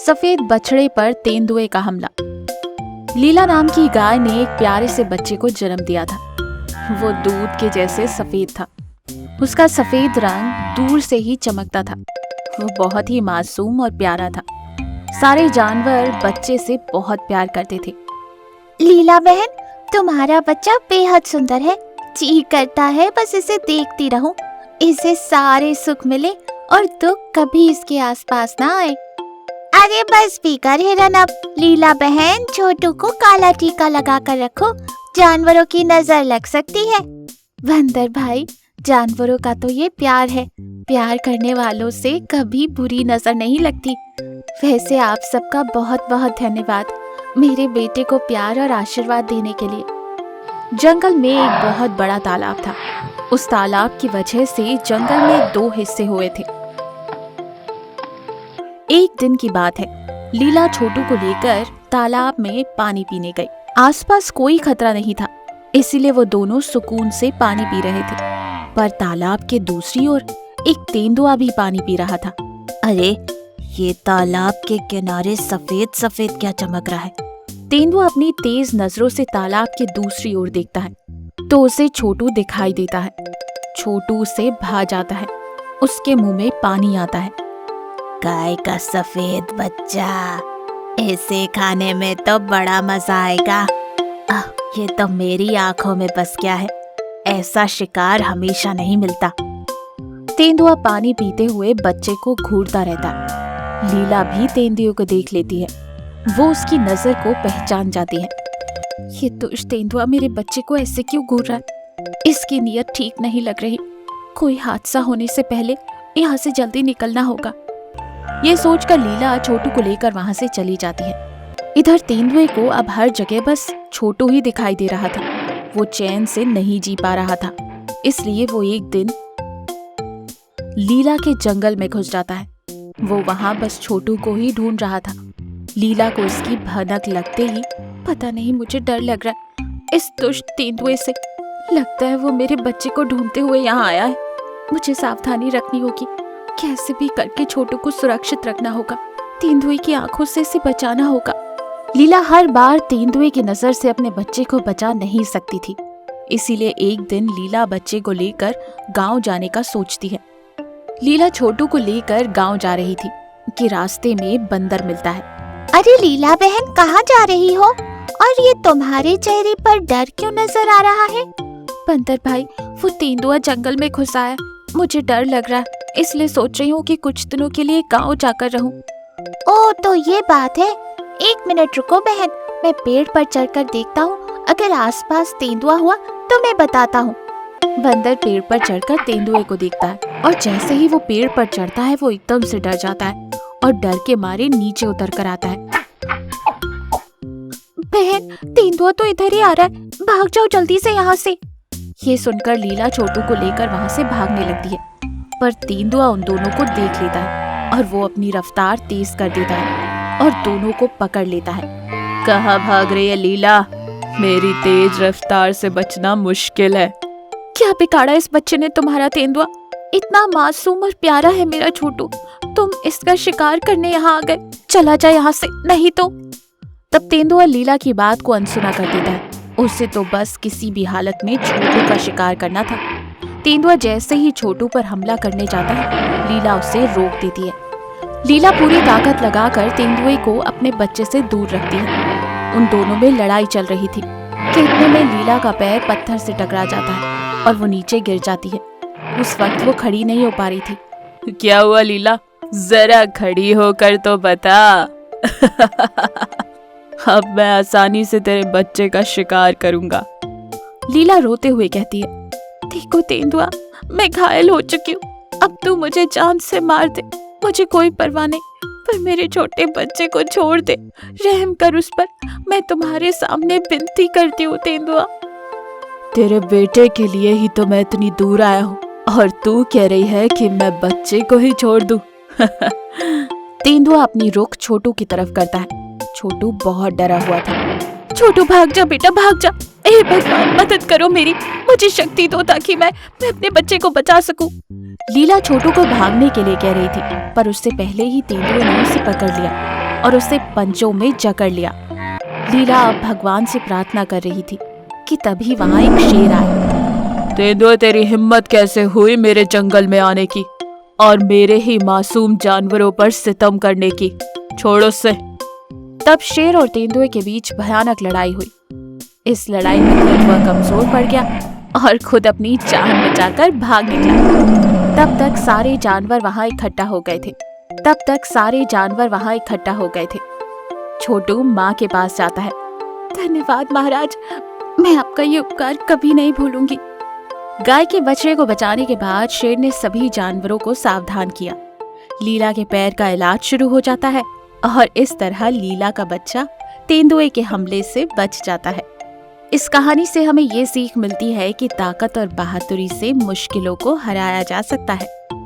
सफेद बछड़े पर तेंदुए का हमला। लीला नाम की गाय ने एक प्यारे से बच्चे को जन्म दिया था। वो दूध के जैसे सफेद था। उसका सफेद रंग दूर से ही चमकता था। वो बहुत ही मासूम और प्यारा था। सारे जानवर बच्चे से बहुत प्यार करते थे। लीला बहन, तुम्हारा बच्चा बेहद सुंदर है। जी करता है बस इसे देखती रहूं। इसे सारे सुख मिले और दुख कभी इसके आसपास ना आए। अरे बस भी कर हिरन अब। लीला बहन, छोटू को काला टीका लगा कर रखो, जानवरों की नजर लग सकती है। बंदर भाई, जानवरों का तो ये प्यार है। प्यार करने वालों से कभी बुरी नजर नहीं लगती। वैसे आप सबका बहुत बहुत धन्यवाद मेरे बेटे को प्यार और आशीर्वाद देने के लिए। जंगल में एक बहुत बड़ा तालाब था। उस तालाब की वजह से जंगल में 2 हिस्से हुए थे। एक दिन की बात है, लीला छोटू को लेकर तालाब में पानी पीने गई। आसपास कोई खतरा नहीं था, इसीलिए वो दोनों सुकून से पानी पी रहे थे। पर तालाब के दूसरी ओर एक तेंदुआ भी पानी पी रहा था। अरे, ये तालाब के किनारे सफेद सफेद क्या चमक रहा है? तेंदुआ अपनी तेज नजरों से तालाब के दूसरी ओर देखता है तो उसे छोटू दिखाई देता है। छोटू उसे भा जाता है। उसके मुंह में पानी आता है। गाय का सफेद बच्चा, इसे खाने में तो बड़ा मजा आएगा। ये तो मेरी आंखों में बस गया है। ऐसा शिकार हमेशा नहीं मिलता। तेंदुआ पानी पीते हुए बच्चे को घूरता रहता है। लीला भी तेंदुए को देख लेती है। वो उसकी नजर को पहचान जाती है। ये दुष्ट तेंदुआ मेरे बच्चे को ऐसे क्यों घूर रहा है? इसकी नीयत ठीक नहीं लग रही। कोई हादसा होने से पहले यहाँ से जल्दी निकलना होगा। ये सोचकर लीला छोटू को लेकर वहाँ से चली जाती है। इधर तेंदुए को अब हर जगह बस छोटू ही दिखाई दे रहा था। वो चैन से नहीं जी पा रहा था, इसलिए वो एक दिन लीला के जंगल में घुस जाता है। वो वहाँ बस छोटू को ही ढूंढ रहा था। लीला को इसकी भनक लगते ही, पता नहीं मुझे डर लग रहा है इस दुष्ट तेंदुए से। लगता है वो मेरे बच्चे को ढूंढते हुए यहाँ आया है। मुझे सावधानी रखनी होगी। कैसे भी करके छोटू को सुरक्षित रखना होगा। तेंदुए की आंखों से इसे बचाना होगा। लीला हर बार तेंदुए की नजर से अपने बच्चे को बचा नहीं सकती थी, इसीलिए एक दिन लीला बच्चे को लेकर गांव जाने का सोचती है। लीला छोटू को लेकर गांव जा रही थी कि रास्ते में बंदर मिलता है। अरे लीला बहन, कहाँ जा रही हो? और ये तुम्हारे चेहरे पर डर क्यों नजर आ रहा है? बंदर भाई, वो तेंदुआ जंगल में घुसा है। मुझे डर लग रहा है, इसलिए सोच रही हूँ कि कुछ दिनों के लिए गांव जाकर रहूं। ओ, तो ये बात है। 1 मिनट रुको बहन, मैं पेड़ पर चढ़कर देखता हूँ। अगर आसपास तेंदुआ हुआ तो मैं बताता हूँ। बंदर पेड़ पर चढ़कर तेंदुए को देखता है और जैसे ही वो पेड़ पर चढ़ता है वो एकदम से डर जाता है और डर के मारे नीचे उतर कर आता है। बहन, तेंदुआ तो इधर ही आ रहा है, भाग जाओ जल्दी से यहाँ से। ये सुनकर लीला छोटू को लेकर वहाँ से भागने लगती है, पर तेंदुआ उन दोनों को देख लेता है और वो अपनी रफ्तार तेज कर देता है और दोनों को पकड़ लेता है। कहाँ भाग रही है लीला? मेरी तेज रफ्तार से बचना मुश्किल है। क्या बिगाड़ा इस बच्चे ने तुम्हारा? तेंदुआ इतना मासूम और प्यारा है मेरा छोटू, तुम इसका शिकार करने यहाँ आ गए। चला जा यहाँ से, नहीं तो। तब तेंदुआ लीला की बात को अनसुना कर देता है। उसे तो बस किसी भी हालत में छोटू का शिकार करना था। तेंदुआ जैसे ही छोटू पर हमला करने जाता है, लीला उसे रोक देती है। लीला पूरी ताकत लगाकर तेंदुए को अपने बच्चे से दूर रखती है। उन दोनों में लड़ाई चल रही थी कि इतने में लीला का पैर पत्थर से टकरा जाता है और वो नीचे गिर जाती है। उस वक्त वो खड़ी नहीं हो पा रही थी। क्या हुआ लीला? जरा खड़ी होकर तो बता। अब मैं आसानी से तेरे बच्चे का शिकार करूंगा। लीला रोते हुए कहती है, देखो तेंदुआ, मैं घायल हो चुकी हूँ। अब तू मुझे जान से मार दे, मुझे कोई परवाह नहीं, पर मेरे छोटे बच्चे को छोड़ दे। रहम कर उस पर, मैं तुम्हारे सामने विनती करती हूँ तेंदुआ। तेरे बेटे के लिए ही तो मैं इतनी दूर आया हूँ और तू कह रही है कि मैं बच्चे को ही छोड़ दूं। तेंदुआ अपनी रुख छोटू की तरफ करता है। छोटू बहुत डरा हुआ था। छोटू भाग जा बेटा, भाग जा। ए भगवान, मदद करो मेरी, मुझे शक्ति दो ताकि मैं अपने बच्चे को बचा सकूं। लीला छोटू को भागने के लिए कह रही थी, पर उससे पहले ही तेंदुए ने उसे पकड़ लिया। और उसे पंजों में जकड़ लिया। लीला अब भगवान से प्रार्थना कर रही थी कि तभी वहां एक शेर आया। तेंदुए, तेरी हिम्मत कैसे हुई मेरे जंगल में आने की और मेरे ही मासूम जानवरों पर सितम करने की? छोड़ उससे। तब शेर और तेंदुए के बीच भयानक लड़ाई हुई। इस लड़ाई में तेंदुआ कमजोर पड़ गया और खुद अपनी जान बचाकर भाग निकला। तब तक सारे जानवर वहां इकट्ठा हो गए थे। छोटू माँ के पास जाता है। धन्यवाद महाराज, मैं आपका ये उपकार कभी नहीं भूलूंगी। गाय के बछड़े को बचाने के बाद शेर ने सभी जानवरों को सावधान किया। लीला के पैर का इलाज शुरू हो जाता है और इस तरह लीला का बच्चा तेंदुए के हमले से बच जाता है। इस कहानी से हमें ये सीख मिलती है कि ताकत और बहादुरी से मुश्किलों को हराया जा सकता है।